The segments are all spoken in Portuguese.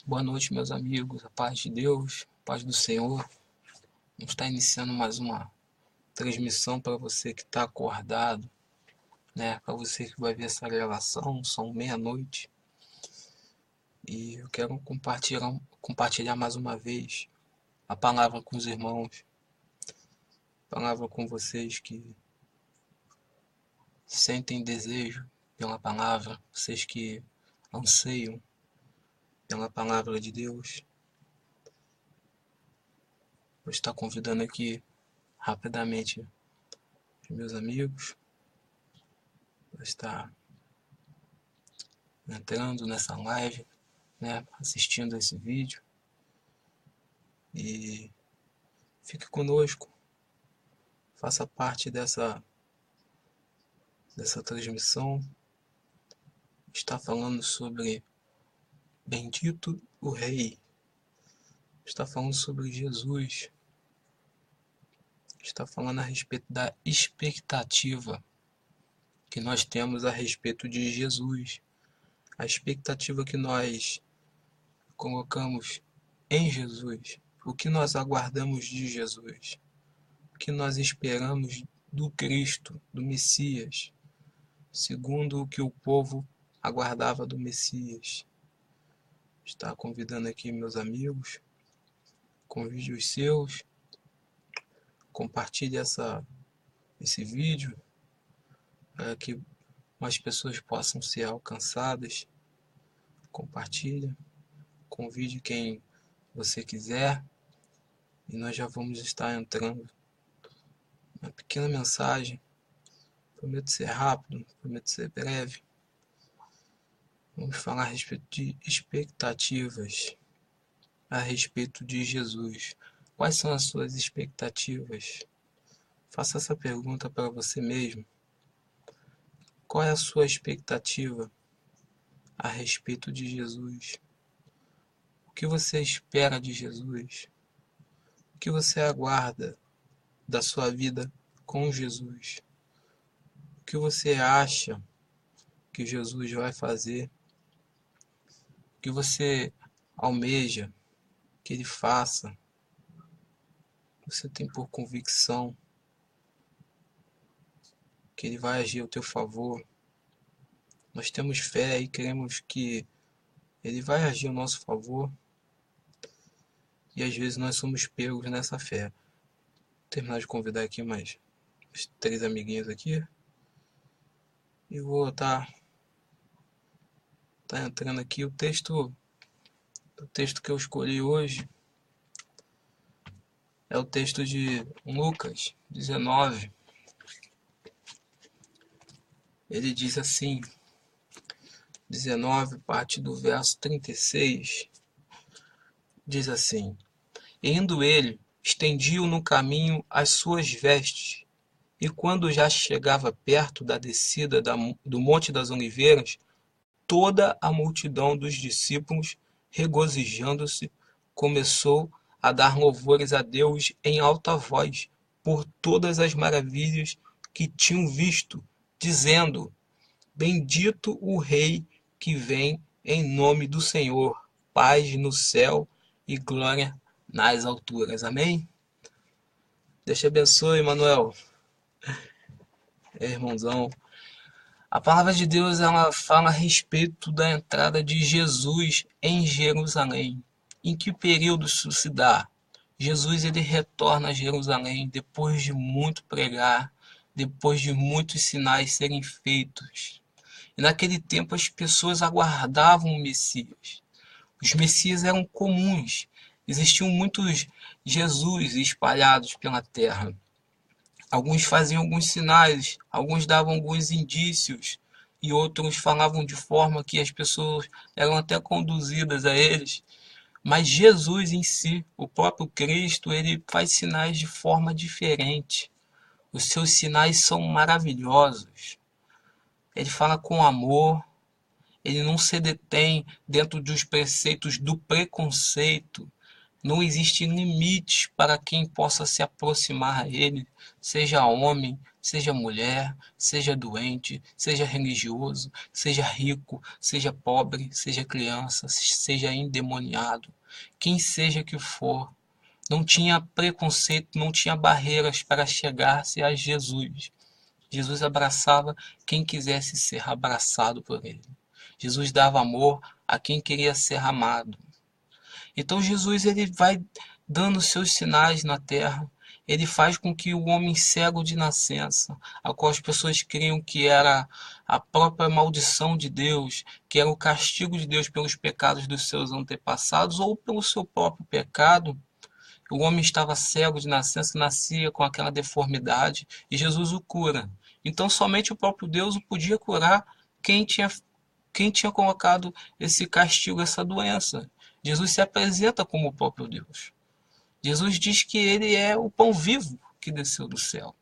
Boa noite, meus amigos, a paz de Deus, a paz do Senhor. Vamos estar iniciando mais uma transmissão para você que está acordado, né? Para você que vai ver essa gravação, são meia-noite. E eu quero compartilhar mais uma vez a palavra com os irmãos, a palavra com vocês que sentem desejo pela palavra, vocês que anseiam pela palavra de Deus. Vou estar convidando aqui rapidamente os meus amigos para estar entrando nessa live, né, assistindo esse vídeo, e fique conosco, faça parte dessa transmissão. Está falando sobre Bendito o Rei, está falando sobre Jesus, está falando a respeito da expectativa que nós temos a respeito de Jesus, a expectativa que nós colocamos em Jesus, o que nós aguardamos de Jesus, o que nós esperamos do Cristo, do Messias, segundo o que o povo aguardava do Messias. Está convidando aqui meus amigos, convide os seus, compartilhe esse vídeo para que mais pessoas possam ser alcançadas. Compartilhe, convide quem você quiser, e nós já vamos estar entrando. Uma pequena mensagem, prometo ser rápido, prometo ser breve. Vamos falar a respeito de expectativas, a respeito de Jesus. Quais são as suas expectativas? Faça essa pergunta para você mesmo. Qual é a sua expectativa a respeito de Jesus? O que você espera de Jesus? O que você aguarda da sua vida com Jesus? O que você acha que Jesus vai fazer? O que você almeja que Ele faça? Você tem por convicção que Ele vai agir ao teu favor? Nós temos fé e queremos que Ele vai agir ao nosso favor, e às vezes nós somos pegos nessa fé. Vou terminar de convidar aqui mais 3 amiguinhos aqui, e vou estar entrando aqui. O texto que eu escolhi hoje é o texto de Lucas 19. Ele diz assim, 19, parte do verso 36, diz assim: Indo ele, estendiu no caminho as suas vestes, e quando já chegava perto da descida do Monte das Oliveiras, toda a multidão dos discípulos, regozijando-se, começou a dar louvores a Deus em alta voz por todas as maravilhas que tinham visto, dizendo: Bendito o Rei que vem em nome do Senhor, paz no céu e glória nas alturas. Amém? Deus te abençoe, Manuel. Irmãozão. A palavra de Deus, ela fala a respeito da entrada de Jesus em Jerusalém. Em que período isso se dá? Jesus, ele retorna a Jerusalém depois de muito pregar, depois de muitos sinais serem feitos. E naquele tempo as pessoas aguardavam o Messias. Os Messias eram comuns. Existiam muitos Jesus espalhados pela terra. Alguns faziam alguns sinais, alguns davam alguns indícios, e outros falavam de forma que as pessoas eram até conduzidas a eles. Mas Jesus em si, o próprio Cristo, ele faz sinais de forma diferente. Os seus sinais são maravilhosos. Ele fala com amor, ele não se detém dentro dos preceitos do preconceito, Não existe limites para quem possa se aproximar a ele, seja homem, seja mulher, seja doente, seja religioso, seja rico, seja pobre, seja criança, seja endemoniado, quem seja que for. Não tinha preconceito, não tinha barreiras para chegar-se a Jesus. Jesus abraçava quem quisesse ser abraçado por ele. Jesus dava amor a quem queria ser amado. Então Jesus ele vai dando seus sinais na terra. Ele faz com que o homem cego de nascença, a qual as pessoas criam que era a própria maldição de Deus, que era o castigo de Deus pelos pecados dos seus antepassados ou pelo seu próprio pecado, o homem estava cego de nascença, nascia com aquela deformidade e Jesus o cura. Então somente o próprio Deus o podia curar quem tinha, quem tinha colocado esse castigo, essa doença. Jesus se apresenta como o próprio Deus. Jesus diz que ele é o pão vivo que desceu do céu.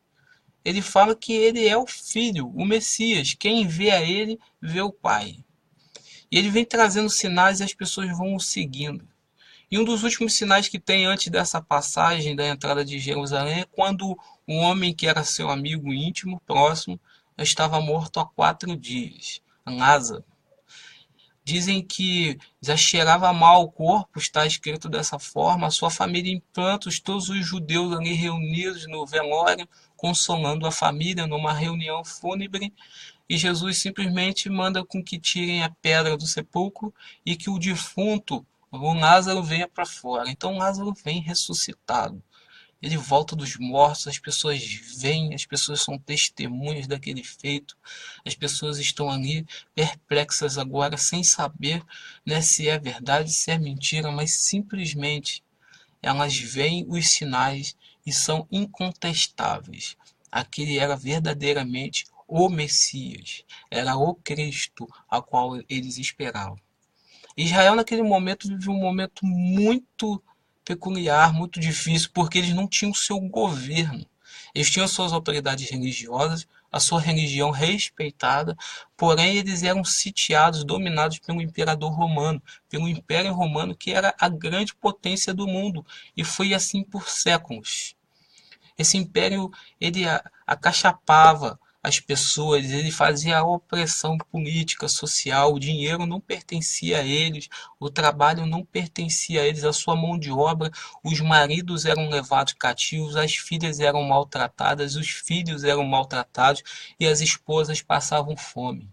Ele fala que ele é o Filho, o Messias. Quem vê a ele, vê o Pai. E ele vem trazendo sinais e as pessoas vão o seguindo. E um dos últimos sinais que tem antes dessa passagem da entrada de Jerusalém é quando um homem que era seu amigo íntimo, próximo, estava morto há 4 dias. Lázaro. Dizem que já cheirava mal o corpo, está escrito dessa forma, a sua família em prantos, todos os judeus ali reunidos no velório, consolando a família numa reunião fúnebre, e Jesus simplesmente manda com que tirem a pedra do sepulcro e que o defunto, o Lázaro, venha para fora. Então Lázaro vem ressuscitado. Ele volta dos mortos, as pessoas veem, as pessoas são testemunhas daquele feito, as pessoas estão ali perplexas agora, sem saber, né, se é verdade, se é mentira, mas simplesmente elas veem os sinais e são incontestáveis. Aquele era verdadeiramente o Messias, era o Cristo a qual eles esperavam. Israel naquele momento viveu um momento muito peculiar, muito difícil, porque eles não tinham seu governo. Eles tinham suas autoridades religiosas, a sua religião respeitada, porém eles eram sitiados, dominados pelo imperador romano, pelo Império Romano, que era a grande potência do mundo, e foi assim por séculos. Esse império ele acachapava as pessoas, ele fazia a opressão política, social, o dinheiro não pertencia a eles, o trabalho não pertencia a eles, a sua mão de obra, os maridos eram levados cativos, as filhas eram maltratadas, os filhos eram maltratados e as esposas passavam fome.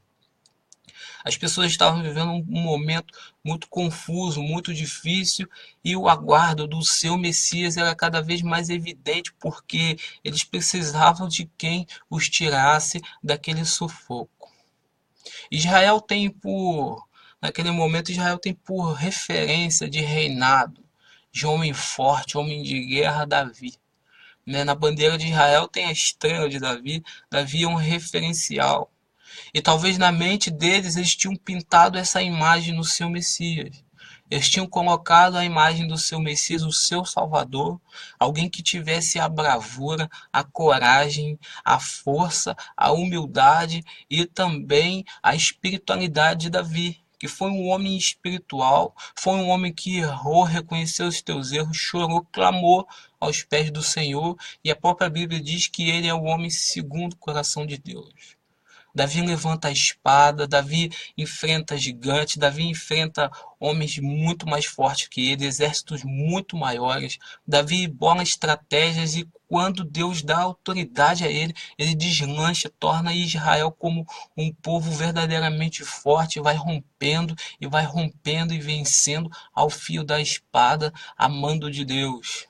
As pessoas estavam vivendo um momento muito confuso, muito difícil, e o aguardo do seu Messias era cada vez mais evidente, porque eles precisavam de quem os tirasse daquele sufoco. Israel tem por, naquele momento, Israel tem por referência de reinado, de homem forte, homem de guerra, Davi. Na bandeira de Israel tem a estrela de Davi, Davi é um referencial. E talvez na mente deles eles tinham pintado essa imagem no seu Messias. Eles tinham colocado a imagem do seu Messias, o seu Salvador, alguém que tivesse a bravura, a coragem, a força, a humildade e também a espiritualidade de Davi, que foi um homem espiritual, foi um homem que errou, reconheceu os teus erros, chorou, clamou aos pés do Senhor, e a própria Bíblia diz que ele é o homem segundo o coração de Deus. Davi levanta a espada, Davi enfrenta gigantes, Davi enfrenta homens muito mais fortes que ele, exércitos muito maiores. Davi bola estratégias e quando Deus dá autoridade a ele, ele deslancha, torna Israel como um povo verdadeiramente forte, vai rompendo e vencendo ao fio da espada, a mando de Deus.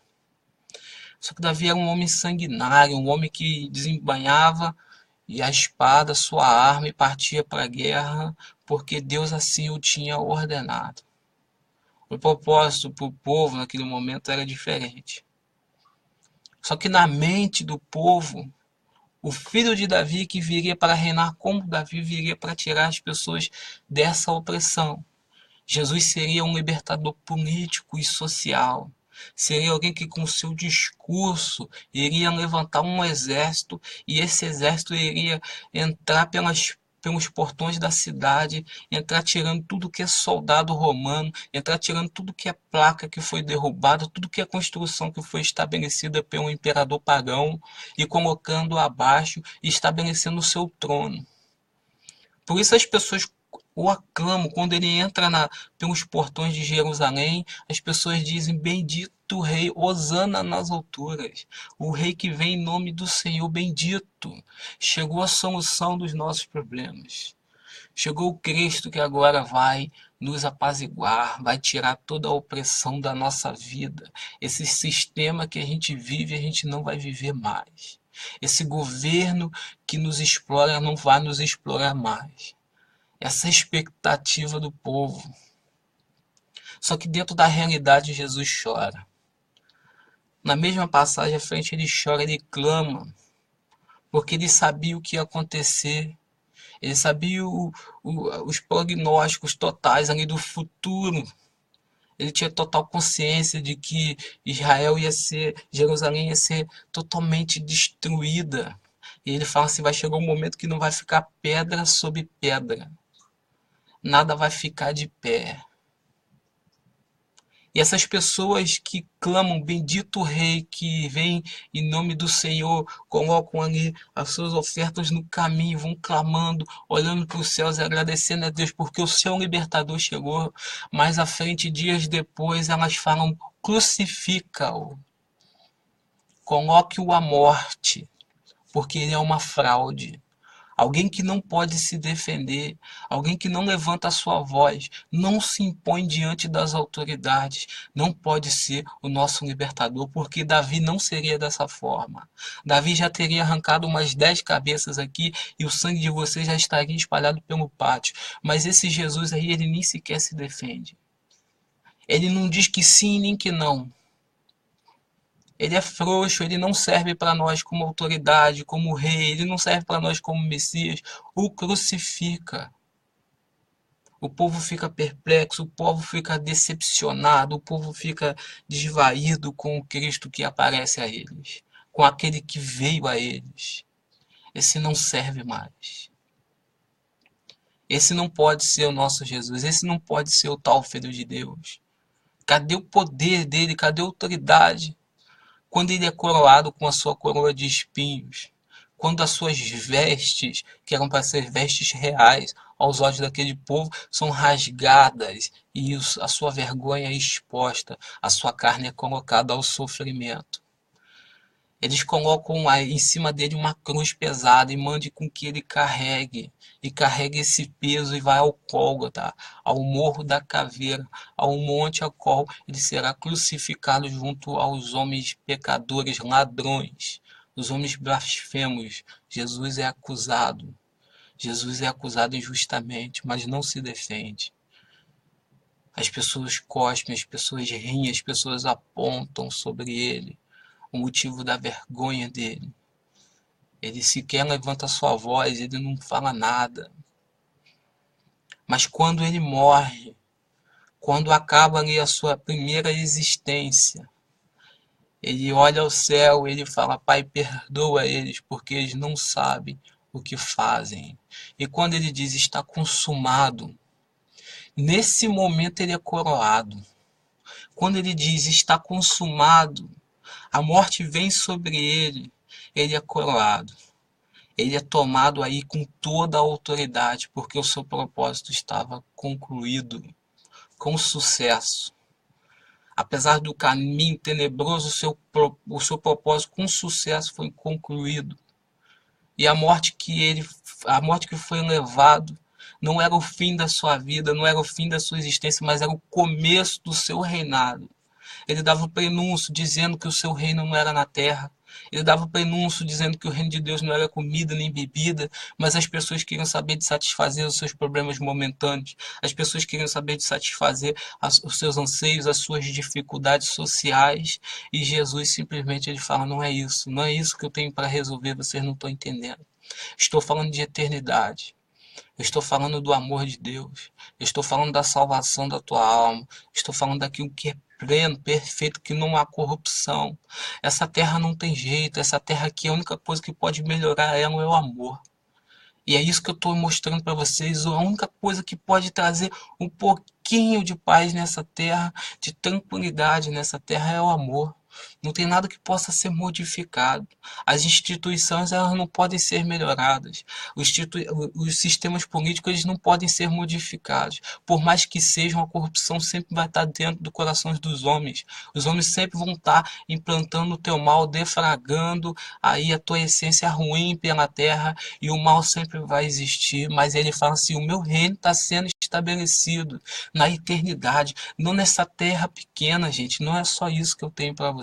Só que Davi era um homem sanguinário, um homem que desembainhava e a espada, sua arma, e partia para a guerra, porque Deus assim o tinha ordenado. O propósito para o povo naquele momento era diferente. Só que na mente do povo, o filho de Davi que viria para reinar como Davi viria para tirar as pessoas dessa opressão. Jesus seria um libertador político e social. Seria alguém que com seu discurso iria levantar um exército e esse exército iria entrar pelas pelos portões da cidade, entrar tirando tudo que é soldado romano, entrar tirando tudo que é placa que foi derrubada, tudo que é construção que foi estabelecida pelo imperador pagão e colocando abaixo e estabelecendo o seu trono. Por isso as pessoas o aclamam. Quando ele entra pelos portões de Jerusalém, as pessoas dizem: bendito o rei, hosana nas alturas. O rei que vem em nome do Senhor, bendito. Chegou a solução dos nossos problemas. Chegou o Cristo que agora vai nos apaziguar, vai tirar toda a opressão da nossa vida. Esse sistema que a gente vive, a gente não vai viver mais. Esse governo que nos explora não vai nos explorar mais. Essa expectativa do povo. Só que dentro da realidade Jesus chora. Na mesma passagem à frente ele chora, ele clama, porque ele sabia o que ia acontecer. Ele sabia os prognósticos totais ali do futuro. Ele tinha total consciência de que Jerusalém ia ser totalmente destruída. E ele fala assim: vai chegar um momento que não vai ficar pedra sobre pedra. Nada vai ficar de pé. E essas pessoas que clamam, bendito o rei que vem em nome do Senhor, colocam ali as suas ofertas no caminho, vão clamando, olhando para os céus e agradecendo a Deus, porque o seu libertador chegou. Mais à frente, dias depois, elas falam: crucifica-o, coloque-o à morte, porque ele é uma fraude. Alguém que não pode se defender, alguém que não levanta a sua voz, não se impõe diante das autoridades, não pode ser o nosso libertador, porque Davi não seria dessa forma. Davi já teria arrancado umas 10 cabeças aqui e o sangue de vocês já estaria espalhado pelo pátio. Mas esse Jesus aí, ele nem sequer se defende. Ele não diz que sim nem que não. Ele é frouxo, ele não serve para nós como autoridade, como rei, ele não serve para nós como Messias. O crucifica. O povo fica perplexo, o povo fica decepcionado, o povo fica desvaído com o Cristo que aparece a eles, com aquele que veio a eles. Esse não serve mais. Esse não pode ser o nosso Jesus, esse não pode ser o tal Filho de Deus. Cadê o poder dele? Cadê a autoridade? Quando ele é coroado com a sua coroa de espinhos, quando as suas vestes, que eram para ser vestes reais aos olhos daquele povo, são rasgadas e a sua vergonha é exposta, a sua carne é colocada ao sofrimento. Eles colocam em cima dele uma cruz pesada e mandem com que ele carregue. E carregue esse peso e vai ao Gólgota, ao Morro da Caveira, ao monte ao qual ele será crucificado junto aos homens pecadores, ladrões, os homens blasfemos. Jesus é acusado. Jesus é acusado injustamente, mas não se defende. As pessoas cospem, as pessoas riem, as pessoas apontam sobre ele o motivo da vergonha dele. Ele sequer levanta sua voz, ele não fala nada. Mas quando ele morre, quando acaba ali a sua primeira existência, ele olha ao céu, ele fala: Pai, perdoa eles, porque eles não sabem o que fazem. E quando ele diz está consumado, nesse momento ele é coroado. Quando ele diz está consumado, a morte vem sobre ele, ele é coroado. Ele é tomado aí com toda a autoridade, porque o seu propósito estava concluído, com sucesso. Apesar do caminho tenebroso, o seu propósito com sucesso foi concluído. E a morte que foi levado não era o fim da sua vida, não era o fim da sua existência, mas era o começo do seu reinado. Ele dava o prenúncio dizendo que o seu reino não era na terra. Ele dava o prenúncio dizendo que o reino de Deus não era comida nem bebida, mas as pessoas queriam saber de satisfazer os seus problemas momentâneos. As pessoas queriam saber de satisfazer os seus anseios, as suas dificuldades sociais. E Jesus simplesmente ele fala: não é isso, não é isso que eu tenho para resolver, vocês não estão entendendo. Estou falando de eternidade. Eu estou falando do amor de Deus. Eu estou falando da salvação da tua alma. Estou falando daquilo que é pleno, perfeito, que não há corrupção. Essa terra não tem jeito. Essa terra aqui, a única coisa que pode melhorar ela é o amor. E é isso que eu estou mostrando para vocês. A única coisa que pode trazer um pouquinho de paz nessa terra, de tranquilidade nessa terra, é o amor. Não tem nada que possa ser modificado. As instituições, elas não podem ser melhoradas. Os sistemas políticos, eles não podem ser modificados. Por mais que sejam, a corrupção sempre vai estar dentro do coração dos homens. Os homens sempre vão estar implantando o teu mal, defragando aí a tua essência ruim pela terra, e o mal sempre vai existir. Mas ele fala assim: o meu reino está sendo estabelecido na eternidade, não nessa terra pequena, gente. Não é só isso que eu tenho para vocês.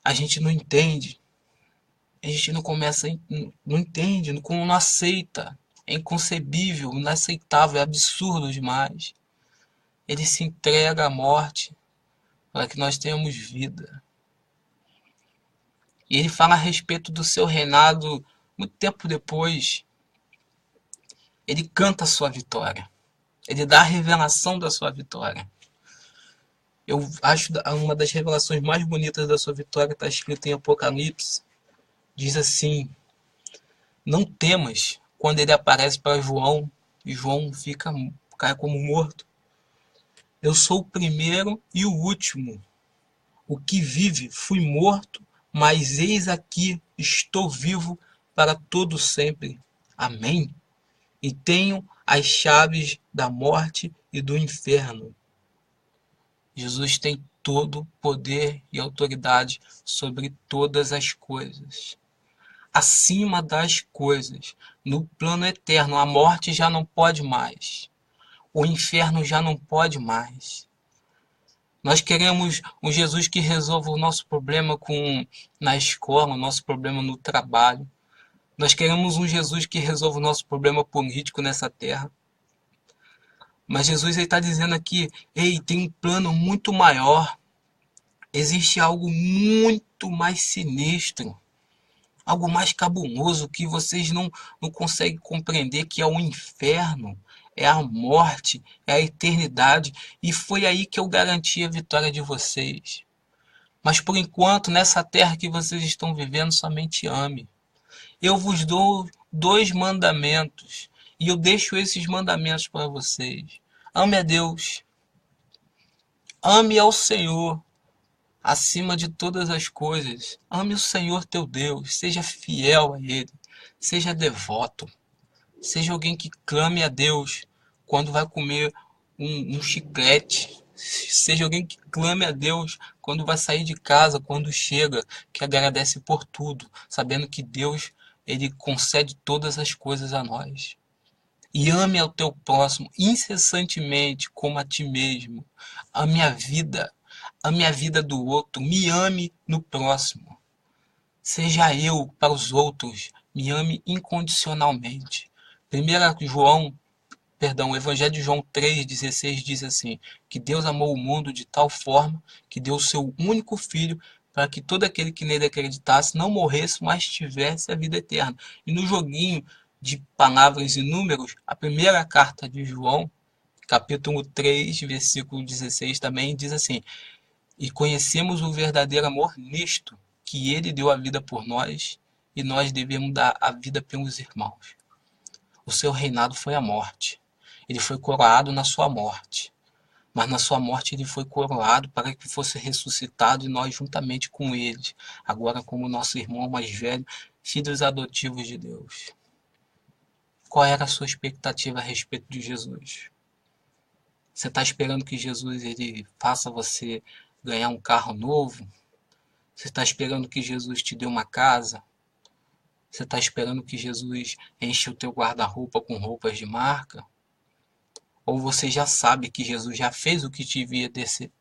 A gente não entende, a gente não começa, não entende, não aceita. É inconcebível, inaceitável, é absurdo demais. Ele se entrega à morte para que nós tenhamos vida. E ele fala a respeito do seu reinado muito tempo depois. Ele canta a sua vitória. Ele dá a revelação da sua vitória. Eu acho uma das revelações mais bonitas da sua vitória está escrito em Apocalipse. Diz assim: não temas. Quando ele aparece para João, e João cai como morto. Eu sou o primeiro e o último. O que vive, fui morto, mas eis aqui, estou vivo para todo sempre. Amém? E tenho as chaves da morte e do inferno. Jesus tem todo poder e autoridade sobre todas as coisas. Acima das coisas, no plano eterno, a morte já não pode mais. O inferno já não pode mais. Nós queremos um Jesus que resolva o nosso problema na escola, o nosso problema no trabalho. Nós queremos um Jesus que resolva o nosso problema político nessa terra. Mas Jesus está dizendo aqui: ei, tem um plano muito maior. Existe algo muito mais sinistro, algo mais cabuloso que vocês não conseguem compreender, que é o inferno, é a morte, é a eternidade. E foi aí que eu garanti a vitória de vocês. Mas por enquanto, nessa terra que vocês estão vivendo, somente ame. Eu vos dou 2 mandamentos, e eu deixo esses mandamentos para vocês. Ame a Deus, ame ao Senhor acima de todas as coisas. Ame o Senhor teu Deus, seja fiel a Ele, seja devoto, seja alguém que clame a Deus quando vai comer um chiclete, seja alguém que clame a Deus quando vai sair de casa, quando chega, que agradece por tudo, sabendo que Deus, Ele concede todas as coisas a nós. E ame ao teu próximo incessantemente como a ti mesmo. Ame a vida do outro, me ame no próximo. Seja eu para os outros, me ame incondicionalmente. 1 João, o Evangelho de João 3,16 diz assim: que Deus amou o mundo de tal forma que deu o seu único filho para que todo aquele que nele acreditasse não morresse, mas tivesse a vida eterna. E no joguinho de palavras e números, a primeira carta de João, capítulo 3, versículo 16, também diz assim: e conhecemos o verdadeiro amor nisto, que ele deu a vida por nós, e nós devemos dar a vida pelos irmãos. O seu reinado foi a morte. Ele foi coroado na sua morte. Mas na sua morte ele foi coroado para que fosse ressuscitado, e nós juntamente com ele, agora como nosso irmão mais velho, filhos adotivos de Deus. Qual era a sua expectativa a respeito de Jesus? Você está esperando que Jesus ele faça você ganhar um carro novo? Você está esperando que Jesus te dê uma casa? Você está esperando que Jesus enche o teu guarda-roupa com roupas de marca? Ou você já sabe que Jesus já fez o que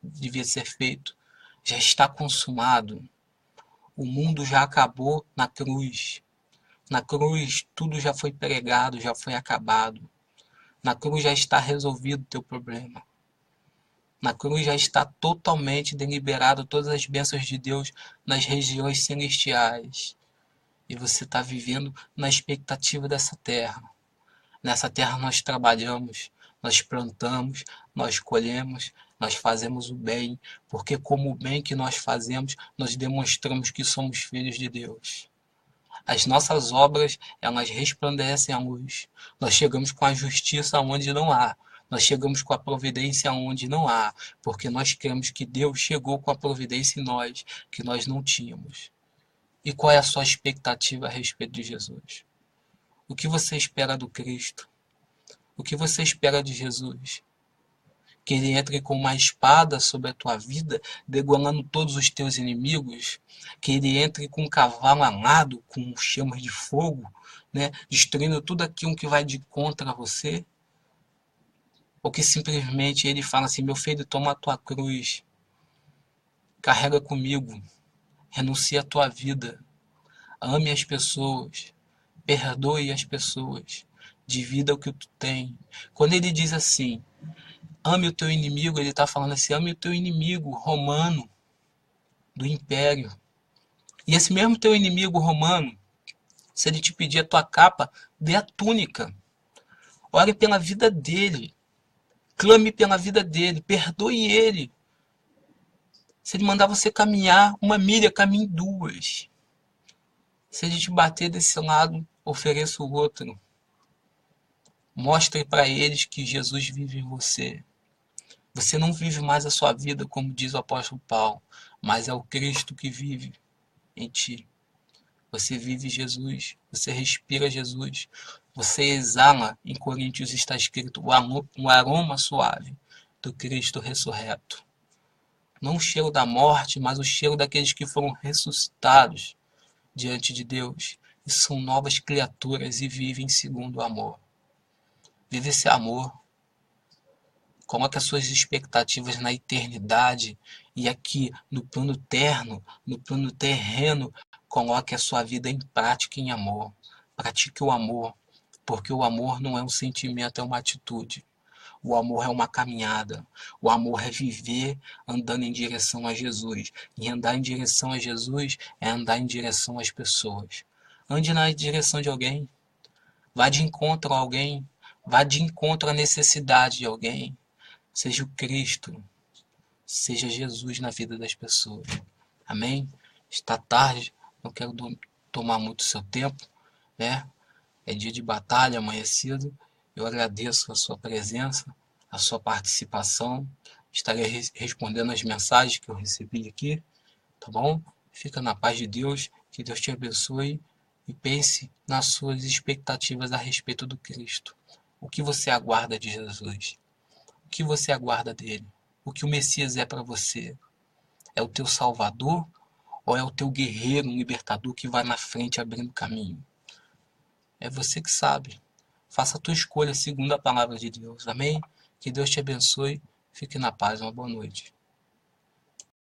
devia ser feito? Já está consumado. O mundo já acabou na cruz. Na cruz tudo já foi pregado, já foi acabado. Na cruz já está resolvido o teu problema. Na cruz já está totalmente deliberado todas as bênçãos de Deus nas regiões celestiais. E você está vivendo na expectativa dessa terra. Nessa terra nós trabalhamos, nós plantamos, nós colhemos, nós fazemos o bem, porque como o bem que nós fazemos, nós demonstramos que somos filhos de Deus. As nossas obras, elas resplandecem a luz. Nós chegamos com a justiça onde não há. Nós chegamos com a providência onde não há, porque nós cremos que Deus chegou com a providência em nós, que nós não tínhamos. E qual é a sua expectativa a respeito de Jesus? O que você espera do Cristo? O que você espera de Jesus? Que ele entre com uma espada sobre a tua vida, degolando todos os teus inimigos? Que ele entre com um cavalo alado, com chamas de fogo, né? Destruindo tudo aquilo que vai de contra você? Ou que simplesmente ele fala assim: meu filho, toma a tua cruz, carrega comigo, renuncia a tua vida, ame as pessoas, perdoe as pessoas, divida o que tu tem. Quando ele diz assim, ame o teu inimigo, ele está falando assim, ame o teu inimigo romano, do império. E esse mesmo teu inimigo romano, se ele te pedir a tua capa, dê a túnica. Ore pela vida dele, clame pela vida dele, perdoe ele. Se ele mandar você caminhar 1 milha, caminhe 2. Se ele te bater desse lado, ofereça o outro. Mostre para eles que Jesus vive em você. Você não vive mais a sua vida, como diz o apóstolo Paulo, mas é o Cristo que vive em ti. Você vive Jesus, você respira Jesus, você exala, em Coríntios está escrito, o aroma suave do Cristo ressurreto. Não o cheiro da morte, mas o cheiro daqueles que foram ressuscitados diante de Deus e são novas criaturas e vivem segundo o amor. Vive esse amor. Coloque as suas expectativas na eternidade e aqui no plano terno, no plano terreno, coloque a sua vida em prática em amor. Pratique o amor, porque o amor não é um sentimento, é uma atitude. O amor é uma caminhada. O amor é viver andando em direção a Jesus. E andar em direção a Jesus é andar em direção às pessoas. Ande na direção de alguém. Vá de encontro a alguém. Vá de encontro à necessidade de alguém. Seja o Cristo. Seja Jesus na vida das pessoas. Amém? Está tarde. Não quero tomar muito seu tempo, né? É dia de batalha, amanhecido. Eu agradeço a sua presença, a sua participação. Estarei respondendo as mensagens que eu recebi aqui, tá bom? Fica na paz de Deus, que Deus te abençoe e pense nas suas expectativas a respeito do Cristo. O que você aguarda de Jesus? O que você aguarda dele? O que o Messias é para você? É o teu Salvador ou é o teu guerreiro, um libertador que vai na frente abrindo caminho? É você que sabe. Faça a tua escolha segundo a palavra de Deus. Amém? Que Deus te abençoe. Fique na paz. Uma boa noite.